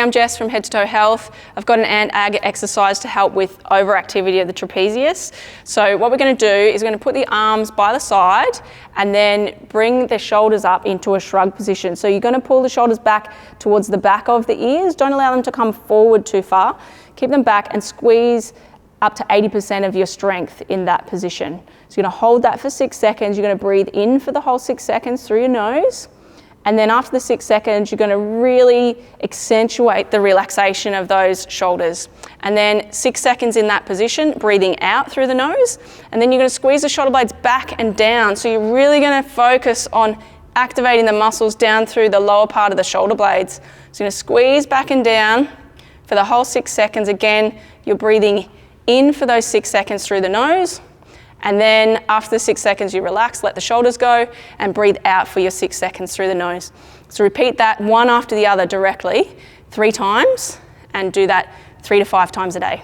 I'm Jess from Head to Toe Health. I've got an ant-ag exercise to help with overactivity of the trapezius. So what we're going to do is we're going to put the arms by the side and then bring the shoulders up into a shrug position. So you're going to pull the shoulders back towards the back of the ears. Don't allow them to come forward too far. Keep them back and squeeze up to 80% of your strength in that position. So you're going to hold that for 6 seconds. You're going to breathe in for the whole 6 seconds through your nose. And then after the 6 seconds, you're going to really accentuate the relaxation of those shoulders. And then 6 seconds in that position, breathing out through the nose. And then you're going to squeeze the shoulder blades back and down. So you're really going to focus on activating the muscles down through the lower part of the shoulder blades. So you're going to squeeze back and down for the whole 6 seconds. Again, you're breathing in for those 6 seconds through the nose. And then after the 6 seconds, you relax, let the shoulders go, and breathe out for your 6 seconds through the nose. So repeat that one after the other directly 3 times, and do that 3 to 5 times a day.